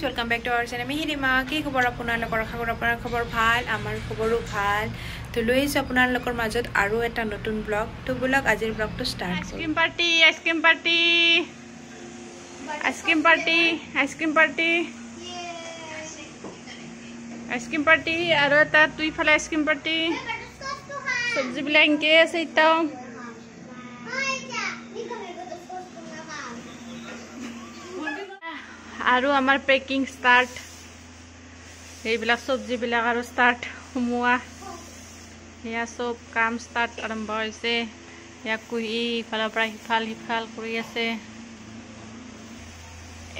guys, welcome back to our channel. Mihirima ki khobor apunalokor akhagor apunar khobor bhal amar khoboru bhal to lois apunalokor majot aru eta notun vlog to vlog ajir vlog to start ice cream party ice cream party ice cream party ice cream party ice cream party aru eta tui phale ice cream party sabji bila inke ase itao aru amar packing start ei bila sabji bila aru start humua ya sob kam start arambho hoise ya kui phala pra hifal kori ase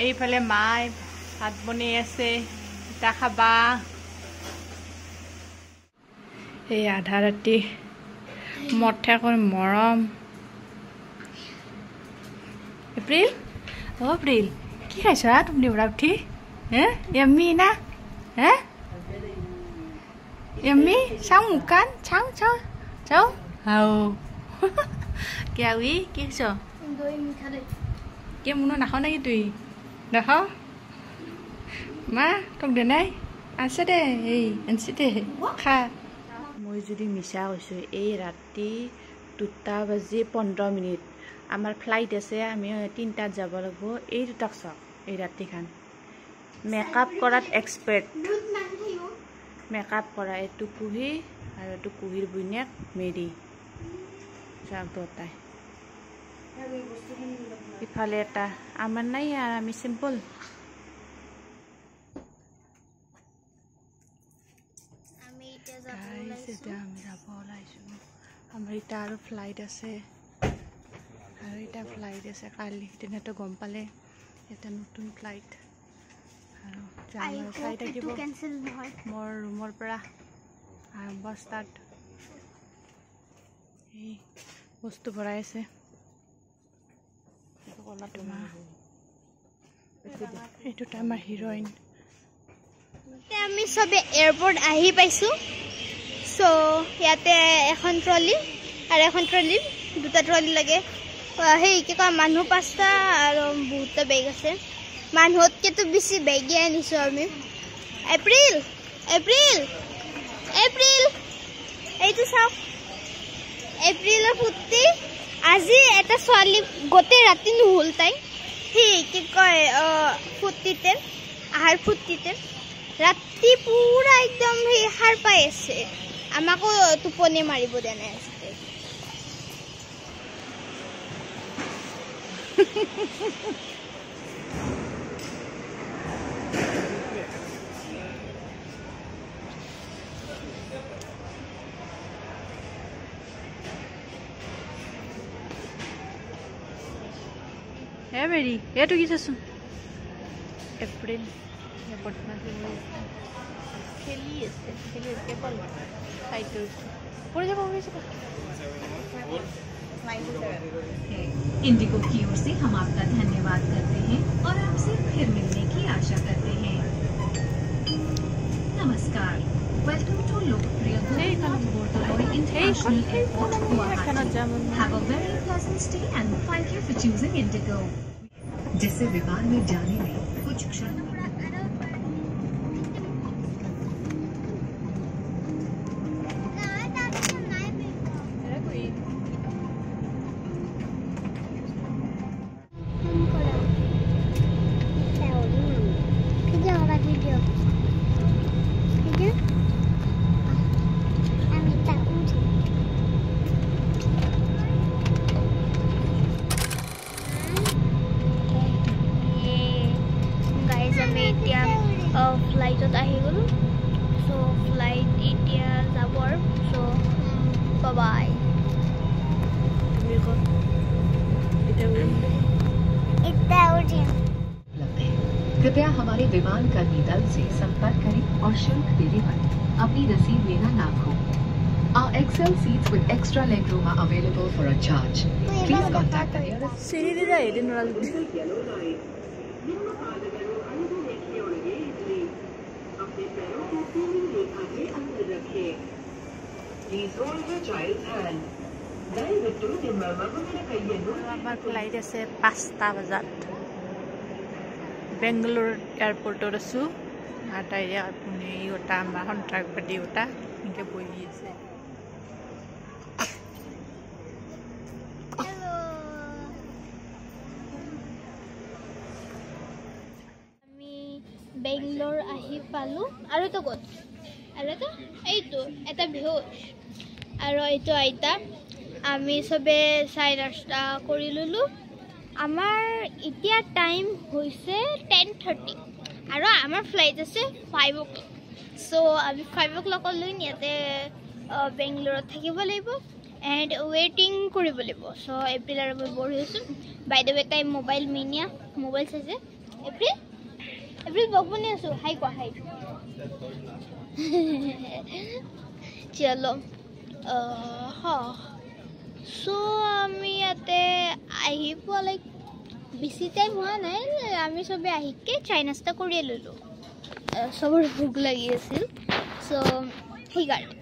ei phale mai bhat boni ase ta khaba ei adha rati motha kor morom April কি খাইছা তুমি ওরা উঠি হ্যাঁ এম্মি না হ্যাঁ এম্মি চাও মুকান চাও চাও চাও হাও কেউই কি খাইছ দই মিঠা দই কে মুনো নাখাও নাকি তুই দেখাও মা তোক দে নাই আছে দে এই আনছি দে খা মই যদি মিছা কৈছো এই ৰাতি 2:15 আমার ফ্লাইট আছে আমি 3টাত যাব লাগব এই দুটাক সক এই রাতি খান মেকআপ করাত এক্সপার্ট মেকআপ করা এটু কুহি আর এটু কুহির বুইনিয়াক মেরি সব দতাই ইফালে এটা আমার নাই আর আমি সিম্পল আমি যাব লাইছো আমার এটা আর ফ্লাইট আছে আর এটা ফ্লাইট আছে কালি দিনটো গম পালে এটা নতুন ফ্লাইট আর জামাৰ ফ্লাইট আহিব ক্যান্সেল নহয় মোৰ ৰুমৰ পৰা আৰম্ভ ষ্টাৰ্ট এই বস্তু ভৰাই আছে এইটো আমাৰ হিৰোইন আমি সবে এয়ারপোর্ট আহি পাইছো সো ইয়াতে এখন ট্রলি আর এখন ট্রলি দুটা ট্রলি লাগে hey কি কয় মানুহ পাঁচটা আৰু বহুতটা বেগ আছে মানুহতকেতো বেছি বেগে আনিছো আমি এপ্ৰিল এইটো চাওক এপ্ৰিলৰ ফুটি আজি এটা ছোৱালী গোটে ৰাতি নুহুল তাই hey কি কয় ফুটিতে আহাৰ ফুটিতে ৰাতি পুৰা একদম হে হাৰ পাই আছে আমাকো টোপনি মাৰিব দেনে আছে Hey, Mary. Hey, tu kisah sun. April. Ya, pernah sih mulai. Kelly kepal. Title. Pura jawab apa sih? IndiGo की ओर से हम आपका धन्यवाद करते हैं और आपसे फिर मिलने की आशा करते हैं नमस्कार वेलकम टू लोकप्रिय international airport Guwahati have a very pleasant stay and thank you for choosing Indigo जिससे विमान में जाने में कुछ क्षण ফ্লাইটত আহি গলো সো ফ্লাইট এতিয়া যাবৰ সো বাই তুমি কো এটা উঠি कृपया हमारे विमान कर्मी दल से संपर्क करें और शुल्क देने पर अपनी रसीद लेना ना भूलें। Our XL seats with extra legroom are available for a charge. Please contact the nearest. Siri di jai din ral. Please hold your child's hand. Our flight is 5:00 bajat. Bangalore এয়াৰপৰ্টত আছোঁ আৰু তাইৰে আপুনি ওটা আমাৰ সন্ত্ৰাসবাদী ওটা এনেকৈ বহি আছে আমি বেংগলোৰ আহি পালোঁ আৰু তো ক'ত আৰু তো এইটো এটা বেহুচ আৰু এইটো আইতা আমি চবে চাই নাস্তা কৰি ল'লোঁ আমাৰ এতিয়া টাইম হৈছে 10:30 আৰু আমাৰ ফ্লাইট আছে 5 o'clock চ' আমি 5 o'clockলৈ ইয়াতে বেংগলোৰত থাকিব লাগিব এণ্ড ৱেইটিং কৰিব লাগিব চ' এপ্ৰিল আৰু মই বৰ হৈছোঁ বাই দ্য ৱে তাই মোবাইল মিনিয়া মোবাইল চাইছে এপ্ৰিল বক বনি আছোঁ হাই কোৱা হাই চলো চ' আমি ইয়াতে আহি পোৱা লাইক বেছি টাইম হোৱা নাই আমি চবে আহিকে চাই নাস্তা কৰিয়ে ল'লোঁ চবৰে ভোক লাগি আছিল চ' সেইকাৰণে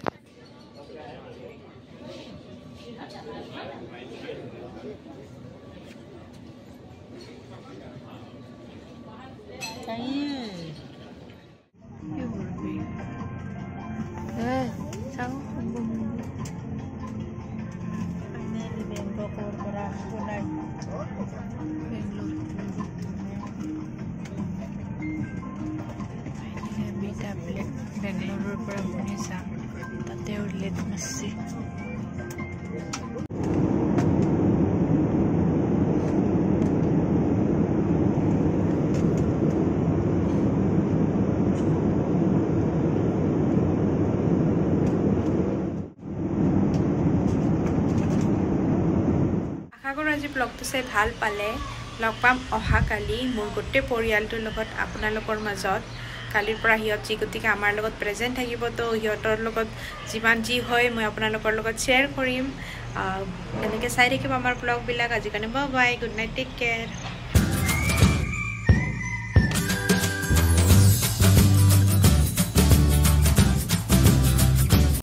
বেংগলোৰৰ পৰা শুনিছা তাতে উল্লেখ আছে আশা কৰোঁ আজি ব্লগটো চাই ভাল পালে লগ পাম অহাকালি মোৰ গোটেই পৰিয়ালটোৰ লগত আপোনালোকৰ মাজত কালিৰ পৰা সিহঁত যি গতিকে আমাৰ লগত প্ৰেজেণ্ট থাকিব তো সিহঁতৰ লগত যিমান যি হয় মই আপোনালোকৰ লগত শ্বেয়াৰ কৰিম এনেকৈ চাই থাকিব আমাৰ ব্লগবিলাক আজিৰ কাৰণে bye bye good night take care